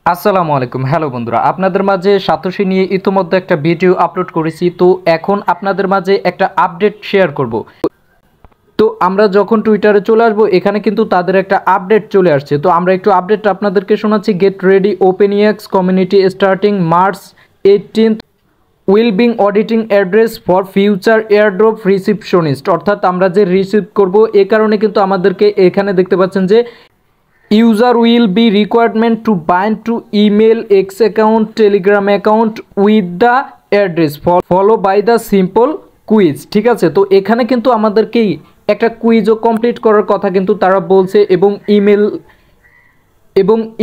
আসসালামু আলাইকুম। হ্যালো বন্ধুরা, আপনাদের মাঝে সাতোশি নিয়ে ইতিমধ্যে একটা ভিডিও আপলোড করেছি। তো এখন আপনাদের মাঝে একটা আপডেট শেয়ার করব। তো আমরা যখন টুইটারে চলে আসবো, এখানে কিন্তু তাদের একটা আপডেট চলে আসছে। তো আমরা একটু আপডেট আপনাদেরকে শোনাচ্ছি। Get ready OpenX community starting March 18th will being auditing address for future airdrop receptionist. অর্থাৎ আমরা যে রিসিভ করব, এ কারণে কিন্তু আমাদেরকে এখানে দেখতে পাচ্ছেন যে user will be requirement to bind to email X account telegram account with the address follow by the simple quiz। ঠিক আছে, তো এখানে কিন্তু আমাদেরকে একটা কুইজও কমপ্লিট করার কথা কিন্তু তারা বলছে এবং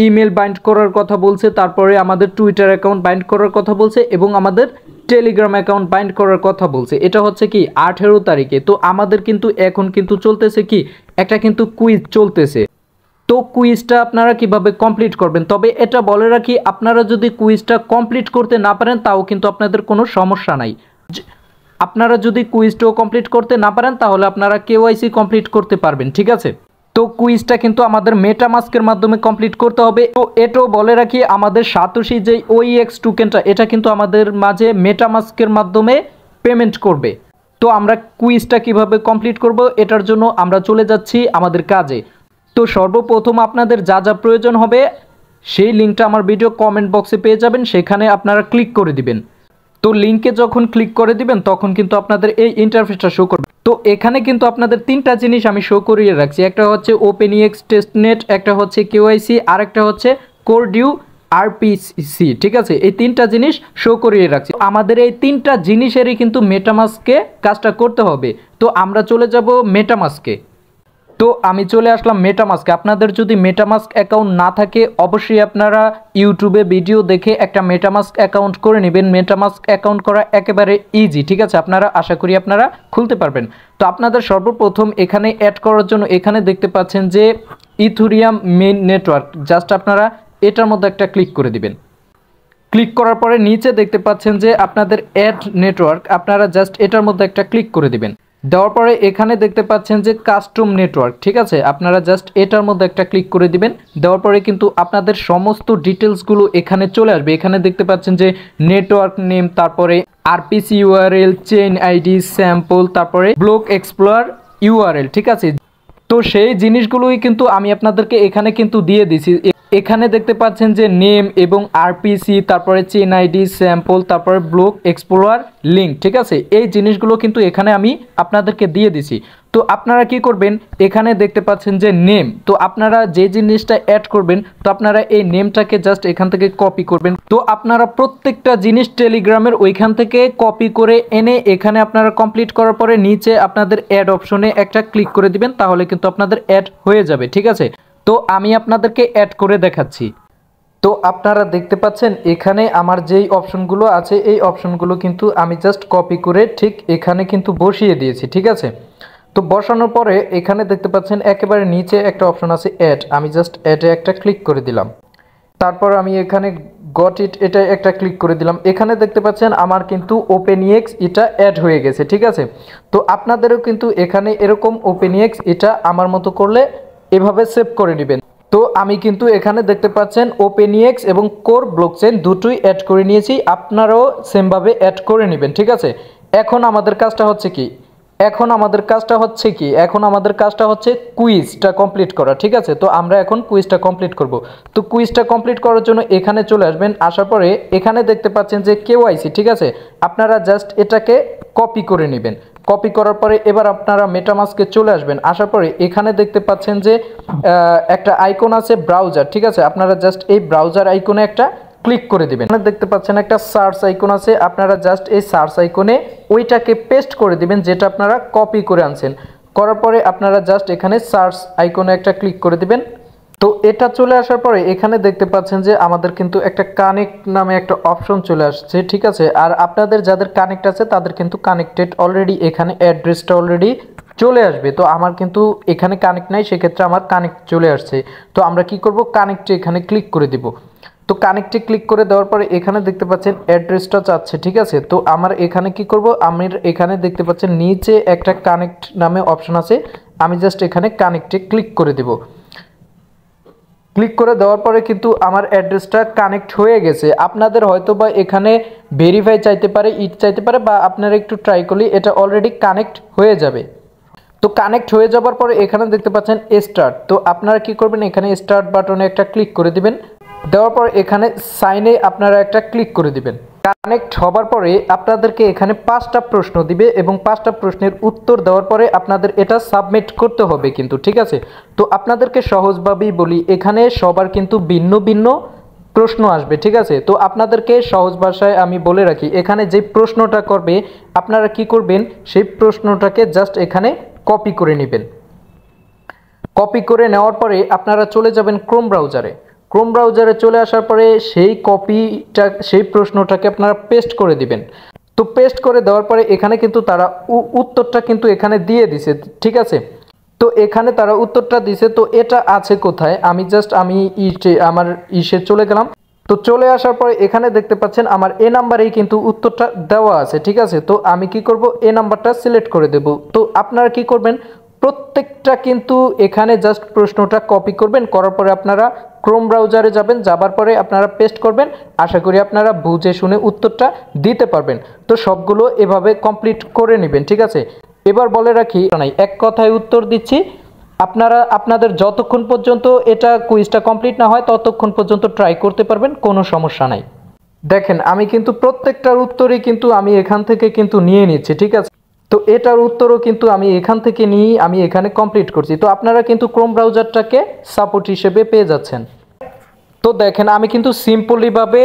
ইমেল বাইন্ড করার কথা বলছে, তারপরে আমাদের টুইটার অ্যাকাউন্ট বাইন্ড করার কথা বলছে এবং আমাদের টেলিগ্রাম অ্যাকাউন্ট বাইন্ড করার কথা বলছে। এটা হচ্ছে কি 18 তারিখে। তো আমাদের কিন্তু এখন কিন্তু চলতেছে কি একটা কিন্তু কুইজ চলতেছে। তো কুইজটা আপনারা কিভাবে কমপ্লিট করবেন, তবে এটা বলে রাখি, আপনারা যদি কুইজটা কমপ্লিট করতে না পারেন তাও কিন্তু আপনাদের কোনো সমস্যা নাই। আপনারা যদি কুইজটাও কমপ্লিট করতে না পারেন তাহলে আপনারা কেওয়াইসি কমপ্লিট করতে পারবেন। ঠিক আছে, তো কুইজটা কিন্তু আমাদের মেটামাস্কের মাধ্যমে কমপ্লিট করতে হবে। তো এটাও বলে রাখি, আমাদের সাতোশি যে ওইএক্স টোকেনটা, এটা কিন্তু আমাদের মাঝে মেটামাস্কের মাধ্যমে পেমেন্ট করবে। তো আমরা কুইজটা কিভাবে কমপ্লিট করব, এটার জন্য আমরা চলে যাচ্ছি আমাদের কাজে। তো সর্বপ্রথম আপনাদের যা যা প্রয়োজন হবে সেই লিঙ্কটা আমার ভিডিও কমেন্ট বক্সে পেয়ে যাবেন, সেখানে আপনারা ক্লিক করে দিবেন। তো লিঙ্কে যখন ক্লিক করে দিবেন তখন কিন্তু আপনাদের এই ইন্টারফেসটা শো করবে। তো এখানে কিন্তু আপনাদের তিনটা জিনিস আমি শো করিয়ে রাখছি। একটা হচ্ছে ওপেনএক্স টেস্টনেট, একটা হচ্ছে কেওয়াইসি, আর একটা হচ্ছে কোর ডিউ আরপিসি। ঠিক আছে, এই তিনটা জিনিস শো করিয়ে রাখছি। আমাদের এই তিনটা জিনিসেরই কিন্তু মেটামাস্কে কাজটা করতে হবে। তো আমরা চলে যাব মেটামাস্কে। তো আমি চলে আসলাম মেটামাস্কে। আপনাদের যদি মেটামাস্ক অ্যাকাউন্ট না থাকে অবশ্যই আপনারা ইউটিউবে ভিডিও দেখে একটা মেটামাস্ক অ্যাকাউন্ট করে নেবেন। মেটামাস্ক অ্যাকাউন্ট করা একেবারে ইজি। ঠিক আছে, আপনারা আশা করি আপনারা খুলতে পারবেন। তো আপনাদের সর্বপ্রথম এখানে অ্যাড করার জন্য এখানে দেখতে পাচ্ছেন যে ইথেরিয়াম মেইন নেটওয়ার্ক, জাস্ট আপনারা এটার মধ্যে একটা ক্লিক করে দিবেন। ক্লিক করার পরে নিচে দেখতে পাচ্ছেন যে আপনাদের অ্যাড নেটওয়ার্ক, আপনারা জাস্ট এটার মধ্যে একটা ক্লিক করে দিবেন। দেওয়ার পরে এখানে দেখতে পাচ্ছেন যে কাস্টম নেটওয়ার্ক। ঠিক আছে, আপনারা জাস্ট এটার মধ্যে একটা ক্লিক করে দিবেন। দেওয়ার পরে কিন্তু আপনাদের সমস্ত ডিটেলসগুলো এখানে চলে আসবে। এখানে দেখতে পাচ্ছেন যে নেটওয়ার্ক নেম, তারপরে RPC URL, chain ID, sample, তারপরে ব্লক এক্সপ্লোর ইউআরএল। ঠিক আছে, তো সেই জিনিসগুলোই কিন্তু আমি আপনাদেরকে এখানে কিন্তু দিয়ে দিছি। এখানে দেখতে পাচ্ছেন যে নেম এবং আরপিসি, তারপরে চেইন আইডি, স্যাম্পল, তারপরে ব্লক এক্সপ্লোর লিঙ্ক। ঠিক আছে, এই জিনিসগুলো কিন্তু এখানে আমি আপনাদেরকে দিয়ে দিছি। তো আপনারা কি করবেন, এখানে দেখতে পাচ্ছেন যে নেম, তো আপনারা যে জিনিসটা অ্যাড করবেন তো আপনারা এই নেমটাকে জাস্ট এখান থেকে কপি করবেন। তো আপনারা প্রত্যেকটা জিনিস টেলিগ্রামের ওইখান থেকে কপি করে এনে এখানে আপনারা কমপ্লিট করার পরে নিচে আপনাদের অ্যাড অপশনে একটা ক্লিক করে দিবেন, তাহলে কিন্তু আপনাদের অ্যাড হয়ে যাবে। ঠিক আছে, তো আমি আপনাদেরকে অ্যাড করে দেখাচ্ছি। তো আপনারা দেখতে পাচ্ছেন এখানে আমার যেই অপশনগুলো আছে এই অপশনগুলো কিন্তু আমি জাস্ট কপি করে ঠিক এখানে কিন্তু বসিয়ে দিয়েছি। ঠিক আছে, তো বসানোর পরে এখানে দেখতে পাচ্ছেন একেবারে নিচে একটা অপশন আছে অ্যাড, আমি জাস্ট অ্যাডে একটা ক্লিক করে দিলাম। তারপর আমি এখানে গট ইট, এটা একটা ক্লিক করে দিলাম। এখানে দেখতে পাচ্ছেন আমার কিন্তু ওপেনএক্স এটা অ্যাড হয়ে গেছে। ঠিক আছে, তো আপনাদেরও কিন্তু এখানে এরকম ওপেনএক্স এটা আমার মতো করলে এভাবে সেভ করে নেবেন। তো আমি কিন্তু এখানে দেখতে পাচ্ছেন ওপেনএক্স এবং কোর ব্লকচেইন দুটোই অ্যাড করে নিয়েছি, আপনারাও সেমভাবে অ্যাড করে নেবেন। ঠিক আছে, এখন আমাদের কাজটা হচ্ছে কি, এখন আমাদের কাজটা হচ্ছে কুইজটা কমপ্লিট করা। ঠিক আছে, তো আমরা এখন কুইজটা কমপ্লিট করব। তো কুইজটা কমপ্লিট করার জন্য এখানে চলে আসবেন। আসার পরে এখানে দেখতে পাচ্ছেন যে কেওয়াইসি। ঠিক আছে, আপনারা জাস্ট এটাকে কপি করে নেবেন। কপি করার পরে এবার আপনারা মেটামাস্কে চলে আসবেন। আসার পরে এখানে দেখতে পাচ্ছেন যে একটা আইকন আছে ব্রাউজার। ঠিক আছে, আপনারা জাস্ট এই ব্রাউজার আইকনে একটা ক্লিক করে দিবেন। এখানে দেখতে পাচ্ছেন একটা সার্চ আইকন আছে, আপনারা জাস্ট এই সার্চ আইকনে ওইটাকে পেস্ট করে দিবেন যেটা আপনারা কপি করে আনছেন। করার পরে আপনারা জাস্ট এখানে সার্চ আইকনে একটা ক্লিক করে দিবেন। তো এটা চলে আসার পরে এখানে দেখতে পাচ্ছেন যে আমাদের কিন্তু একটা কানেক্ট নামে একটা অপশন চলে আসছে। ঠিক আছে, আর আপনাদের যাদের কানেক্ট আছে তাদের কিন্তু কানেক্টেড অলরেডি, এখানে অ্যাড্রেসটা অলরেডি চলে আসবে। তো আমার কিন্তু এখানে কানেক্ট নাই, সেক্ষেত্রে আমার কানেক্ট চলে আসছে। তো আমরা কি করব, কানেক্টে এখানে ক্লিক করে দিব। তো কানেক্টে ক্লিক করে দেওয়ার পরে এখানে দেখতে পাচ্ছেন অ্যাড্রেসটা চাচ্ছে। ঠিক আছে, তো আমার এখানে কি করব, আমি এখানে দেখতে পাচ্ছেন নিচে একটা কানেক্ট নামে অপশন আছে, আমি জাস্ট এখানে কানেক্টে ক্লিক করে দেব। ক্লিক করে দেওয়ার পরে কিন্তু আমার অ্যাড্রেসটা কানেক্ট হয়ে গেছে। আপনাদের হয়তো বা এখানে ভেরিফাই চাইতে পারে, ইট চাইতে পারে, বা আপনারা একটু ট্রাই করলে এটা অলরেডি কানেক্ট হয়ে যাবে। তো কানেক্ট হয়ে যাবার পরে এখানে দেখতে পাচ্ছেন স্টার্ট। তো আপনারা কি করবেন, এখানে স্টার্ট বাটনে একটা ক্লিক করে দিবেন। দেওয়ার পর এখানে সাইনে আপনারা একটা ক্লিক করে দিবেন। কানেক্ট হবার পরে আপনাদেরকে এখানে 5টা প্রশ্ন দিবে এবং 5টা প্রশ্নের উত্তর দেওয়ার পরে আপনাদের এটা সাবমিট করতে হবে কিন্তু, ঠিক আছে। তো আপনাদেরকে সহজভাবেই বলি, এখানে সবার কিন্তু ভিন্ন ভিন্ন প্রশ্ন আসবে, ঠিক আছে। তো আপনাদেরকে সহজ ভাষায় আমি বলে রাখি, এখানে যে প্রশ্নটা করবে আপনারা কি করবেন, সেই প্রশ্নটাকে জাস্ট এখানে কপি করে নেবেন। কপি করে নেওয়ার পরে আপনারা চলে যাবেন ক্রোম ব্রাউজারে। ক্রোম ব্রাউজারে চলে আসার পরে সেই প্রশ্নটাকে আপনারা পেস্ট করে দিবেন। তো পেস্ট করে দেওয়ার পরে এখানে কিন্তু তারা উত্তরটা কিন্তু এখানে দিয়ে দিছে, ঠিক আছে। তো এখানে তারা উত্তরটা দিছে। তো এটা আছে কোথায়, আমি আমার ইসে চলে গেলাম। তো চলে আসার পরে এখানে দেখতে পাচ্ছেন আমার এ নাম্বারেই কিন্তু উত্তরটা দেওয়া আছে, ঠিক আছে। তো আমি কি করব, এ নাম্বারটা সিলেক্ট করে দেব। তো আপনারা কি করবেন, প্রত্যেকটা কিন্তু এখানে জাস্ট প্রশ্নটা কপি করবেন, করার পরে আপনারা ক্রোম ব্রাউজারে যাবেন, যাবার পরে আপনারা পেস্ট করবেন। আশা করি আপনারা বুঝে শুনে উত্তরটা দিতে পারবেন। তো সবগুলো এভাবে কমপ্লিট করে নেবেন, ঠিক আছে। এবার বলে রাখি, এক কথায় উত্তর দিচ্ছি, আপনারা আপনাদের যতক্ষণ পর্যন্ত এটা কুইজটা কমপ্লিট না হয় ততক্ষণ পর্যন্ত ট্রাই করতে পারবেন, কোনো সমস্যা নাই। দেখেন আমি কিন্তু প্রত্যেকটার উত্তরই কিন্তু আমি এখান থেকে কিন্তু নিয়ে নিচ্ছি, ঠিক আছে। তো এটার উত্তরও কিন্তু আমি এখান থেকে নিয়েই আমি এখানে কমপ্লিট করছি। তো আপনারা কিন্তু ক্রোম ব্রাউজারটাকে সাপোর্ট হিসেবে পেয়ে যাচ্ছেন। তো দেখেন আমি কিন্তু সিম্পলিভাবে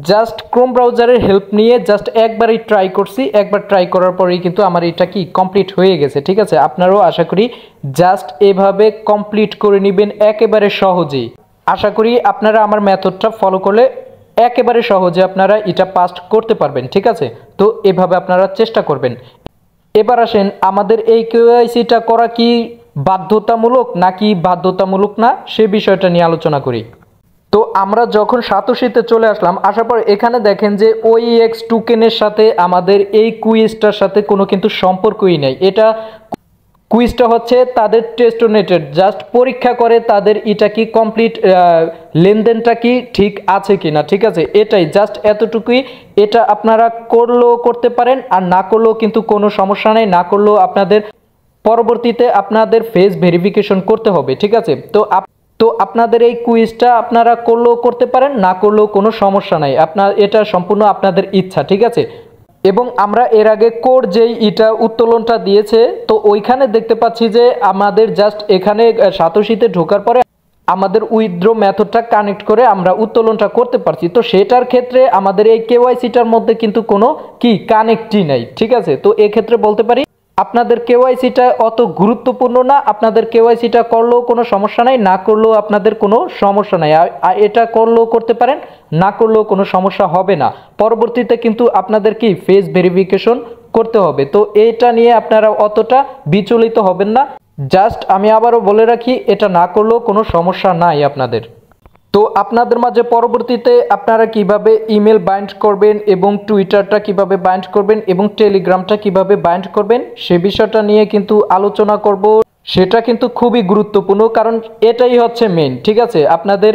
জাস্ট ক্রোম ব্রাউজারের হেল্প নিয়ে জাস্ট একবারই ট্রাই করছি। একবার ট্রাই করার পরেই কিন্তু আমার এটা কি কমপ্লিট হয়ে গেছে, ঠিক আছে। আপনারাও আশা করি জাস্ট এভাবে কমপ্লিট করে নেবেন একেবারে সহজেই। আশা করি আপনারা আমার মেথডটা ফলো করলে একেবারে সহজে আপনারা এটা পাস করতে পারবেন, ঠিক আছে। তো এভাবে আপনারা চেষ্টা করবেন। এবার আসেন, আমাদের এই কেওয়াইসিটা করা কি বাধ্যতামূলক নাকি বাধ্যতামূলক না, সে বিষয়টা নিয়ে আলোচনা করি। তো আমরা যখন সাতোশিতে চলে আসলাম, আসার পর এখানে দেখেন যে OEX টোকেনের সাথে আমাদের এই কুইজটার সাথে কোনো কিন্তু সম্পর্কই নেই। এটা কুইজটা হচ্ছে তাদের টেস্টনেটেড, জাস্ট পরীক্ষা করে তাদের এটা কি কমপ্লিট লেনদেনটা কি ঠিক আছে কি না, ঠিক আছে। এটাই জাস্ট এতটুকুই। এটা আপনারা করলেও করতে পারেন আর না করলেও কিন্তু কোনো সমস্যা নেই। না করলেও আপনাদের পরবর্তীতে আপনাদের ফেস ভেরিফিকেশন করতে হবে, ঠিক আছে। তো আপনাদের এই কুইজটা আপনারা করলেও করতে পারেন, না করলেও কোনো সমস্যা নাই। এটা সম্পূর্ণ আপনাদের ইচ্ছা, ঠিক আছে। এবং আমরা এর আগে কোর যেই উত্তোলনটা দিয়েছে, তো ওইখানে দেখতে পাচ্ছি যে আমাদের জাস্ট এখানে সাতোশিতে ঢোকার পরে আমাদের উইথড্র মেথডটা কানেক্ট করে আমরা উত্তোলনটা করতে পারছি। তো সেটার ক্ষেত্রে আমাদের এই কেওয়াইসিটার মধ্যে কিন্তু কোনো কি কানেক্টই নাই, ঠিক আছে। তো এক্ষেত্রে বলতে পারি আপনাদের কেওয়াইসিটা অত গুরুত্বপূর্ণ না। আপনাদের কেওয়াইসিটা করলেও কোনো সমস্যা নাই, না করলেও আপনাদের কোনো সমস্যা নাই। আর এটা করলেও করতে পারেন, না করলেও কোনো সমস্যা হবে না। পরবর্তীতে কিন্তু আপনাদের কি ফেস ভেরিফিকেশন করতে হবে। তো এটা নিয়ে আপনারা অতটা বিচলিত হবেন না। জাস্ট আমি আবারও বলে রাখি, এটা না করলেও কোনো সমস্যা নাই আপনাদের। তো আপনাদের মাঝে পরবর্তীতে আপনারা কিভাবে ইমেল বাইন্ড করবেন এবং টুইটারটা কিভাবে বাইন্ড করবেন এবং টেলিগ্রামটা কিভাবে বাইন্ড করবেন সে বিষয়টা নিয়ে কিন্তু আলোচনা করব। সেটা কিন্তু খুবই গুরুত্বপূর্ণ, কারণ এটাই হচ্ছে মেইন, ঠিক আছে। আপনাদের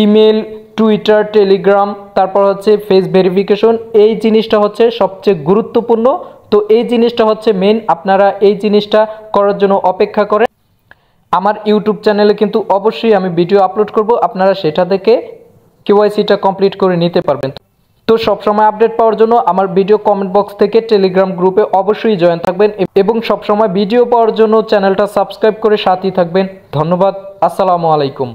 ইমেল, টুইটার, টেলিগ্রাম, তারপর হচ্ছে ফেস ভেরিফিকেশন, এই জিনিসটা হচ্ছে সবচেয়ে গুরুত্বপূর্ণ। তো এই জিনিসটা হচ্ছে মেইন। আপনারা এই জিনিসটা করার জন্য অপেক্ষা করেন। আমার ইউটিউব চ্যানেলে কিন্তু অবশ্যই আমি ভিডিও আপলোড করব, আপনারা সেটা থেকে কেওয়াইসিটা কমপ্লিট করে নিতে পারবেন। তো সবসময় আপডেট পাওয়ার জন্য আমার ভিডিও কমেন্ট বক্স থেকে টেলিগ্রাম গ্রুপে অবশ্যই জয়েন থাকবেন এবং সবসময় ভিডিও পাওয়ার জন্য চ্যানেলটা সাবস্ক্রাইব করে সাথেই থাকবেন। ধন্যবাদ। আসসালামু আলাইকুম।